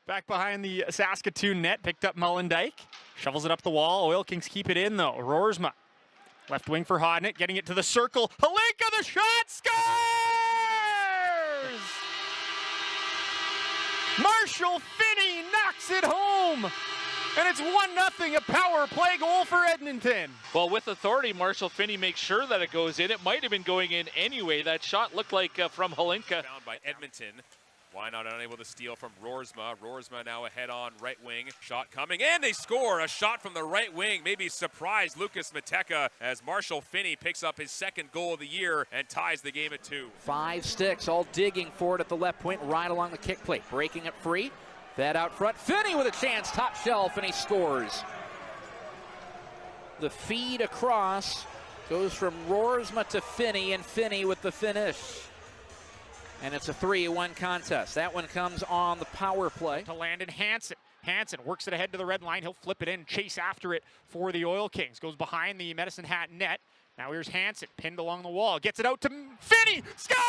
Back behind the Saskatoon net, picked up Mullendijk. Shovels it up the wall. Oil Kings keep it in, though. Roersma, left wing for Hodnett, getting it to the circle. Halinka, the shot, scores! Marshall Finnie knocks it home. And it's 1-0, a power play goal for Edmonton. Well, with authority, Marshall Finnie makes sure that it goes in. It might have been going in anyway. That shot looked like from Halinka. Found by Edmonton. Why not unable to steal from Roersma? Roersma now ahead on right wing. Shot coming, and they score. A shot from the right wing. Maybe surprise Lucas Mateka as Marshall Finnie picks up his second goal of the year and ties the game at 2. 5 sticks, all digging for it at the left point, right along the kick plate. Breaking it free. That out front. Finnie with a chance, top shelf, and he scores. The feed across goes from Roersma to Finnie, and Finnie with the finish. And it's a 3-1 contest. That one comes on the power play. To Landon Hansen. Hansen works it ahead to the red line. He'll flip it in, chase after it for the Oil Kings. Goes behind the Medicine Hat net. Now here's Hansen, pinned along the wall. Gets it out to Finnie. Scores!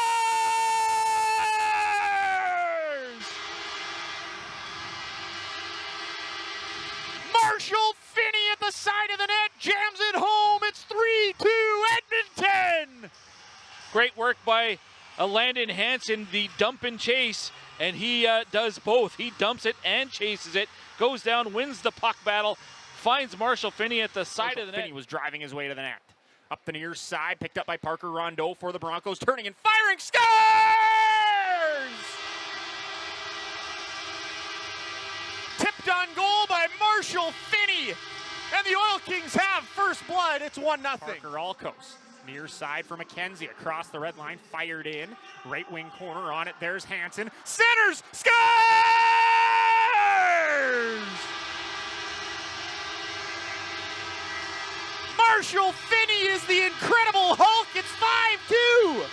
Marshall Finnie at the side of the net, jams it home. It's 3-2 Edmonton. Great work by Landon Hansen, the dump and chase, and he does both. He dumps it and chases it, goes down, wins the puck battle, finds Marshall Finnie at the side of the net. Finnie was driving his way to the net. Up the near side, picked up by Parker Rondeau for the Broncos, turning and firing, scores! Tipped on goal by Marshall Finnie, and the Oil Kings have first blood. It's 1-0. Parker Alkos, near side for McKenzie, across the red line, fired in, right wing corner on it. There's Hansen, centers, scores! Marshall Finnie is the Incredible Hulk. It's 5-2.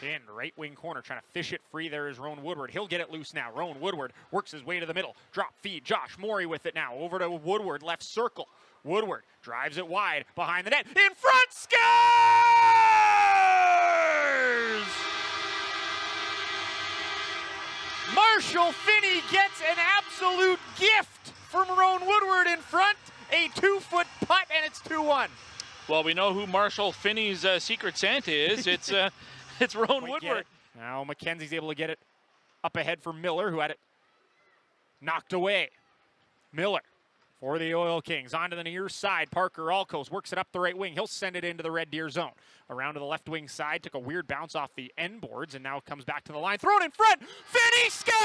Pinned right wing corner, trying to fish it free. There is Rowan Woodward. He'll get it loose now. Rowan Woodward works his way to the middle. Drop feed. Josh Morey with it now. Over to Woodward, left circle. Woodward drives it wide behind the net. In front, scores! Marshall Finnie gets an absolute gift from Rowan Woodward in front. A 2-foot putt, and it's 2-1. Well, we know who Marshall Finnie's secret Santa is. It's Rowan Woodward. Now McKenzie's able to get it up ahead for Miller, who had it knocked away. Miller for the Oil Kings. Onto the near side. Parker Alkos works it up the right wing. He'll send it into the Red Deer zone. Around to the left wing side. Took a weird bounce off the end boards and now comes back to the line. Thrown in front. Finnie scores!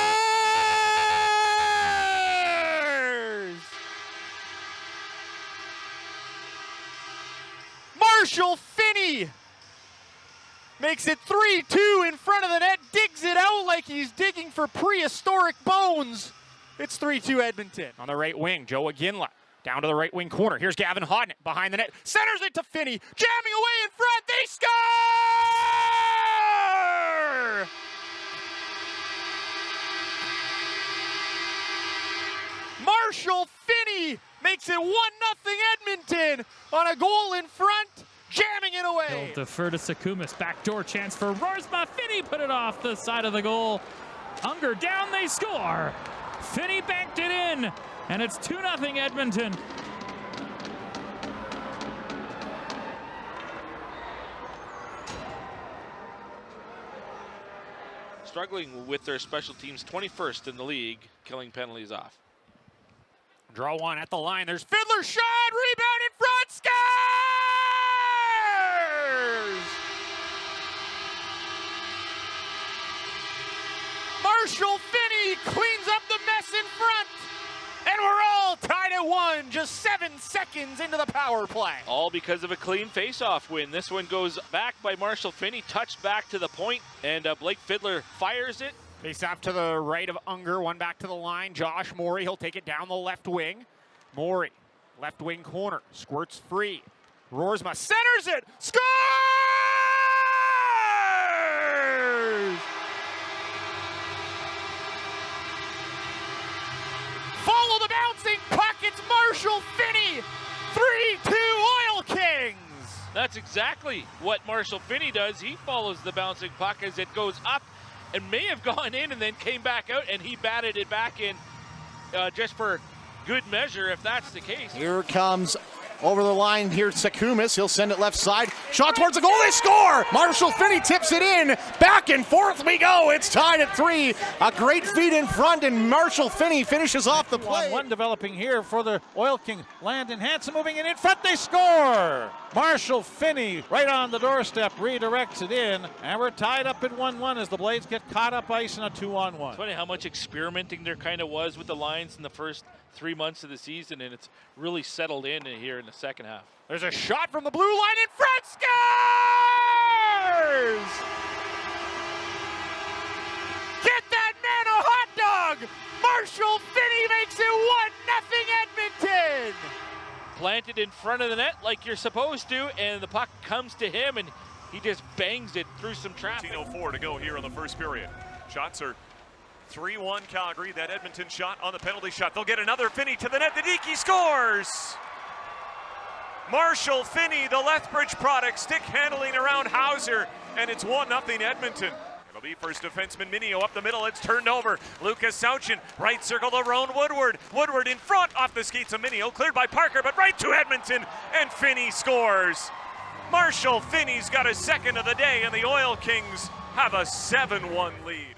Marshall Finnie makes it 3-2 in front of the net. Digs it out like he's digging for prehistoric bones. It's 3-2 Edmonton. On the right wing, Joe Aginla down to the right wing corner. Here's Gavin Hodnett behind the net. Centers it to Finnie. Jamming away in front. They score! Marshall Finnie makes it 1-0 Edmonton on a goal in front. Jamming it away. He'll defer to Sakumas. Backdoor chance for Roersma. Finnie put it off the side of the goal. Unger down, they score. Finnie banked it in, and it's 2-0 Edmonton. Struggling with their special teams, 21st in the league, killing penalties off. Draw one at the line. There's Fiddler's shot. Rebound in front. Scores! Marshall Finnie cleans up the mess in front. And we're all tied at 1, just 7 seconds into the power play. All because of a clean face-off win. This one goes back by Marshall Finnie, touched back to the point, and Blake Fiddler fires it. Face off to the right of Unger, one back to the line. Josh Morey, he'll take it down the left wing. Morey, left wing corner, squirts free. Roersma centers it, scores! Follow the bouncing puck, it's Marshall Finnie, 3-2 Oil Kings. That's exactly what Marshall Finnie does. He follows the bouncing puck as it goes up and may have gone in and then came back out, and he batted it back in just for good measure if that's the case. Here comes over the line here, Sakumis. He'll send it left side. Shot towards the goal. They score! Marshall Finnie tips it in. Back and forth we go. It's tied at 3. A great feed in front, and Marshall Finnie finishes off the play. One developing here for the Oil King. Landon Hansen moving it in front. They score! Marshall Finnie right on the doorstep redirects it in, and we're tied up at 1-1 as the Blades get caught up ice in a 2-on-1. It's funny how much experimenting there kind of was with the lines in the first 3 months of the season, and it's really settled in here in the second half. There's a shot from the blue line in front. Scores! Get that man a hot dog! Marshall Finnie makes it 1-0 Edmonton! Planted in front of the net like you're supposed to, and the puck comes to him, and he just bangs it through some traffic. 13:04 to go here in the first period. Shots are 3-1 Calgary. That Edmonton shot on the penalty shot. They'll get another. Finnie to the net. The Deke scores! Marshall Finnie, the Lethbridge product, stick handling around Hauser, and it's 1-0 Edmonton. It'll be first defenseman Minio up the middle. It's turned over. Lucas Sauchin, right circle to Roan Woodward. Woodward in front off the skates of Minio, cleared by Parker, but right to Edmonton, and Finnie scores. Marshall Finnie's got his second of the day, and the Oil Kings have a 7-1 lead.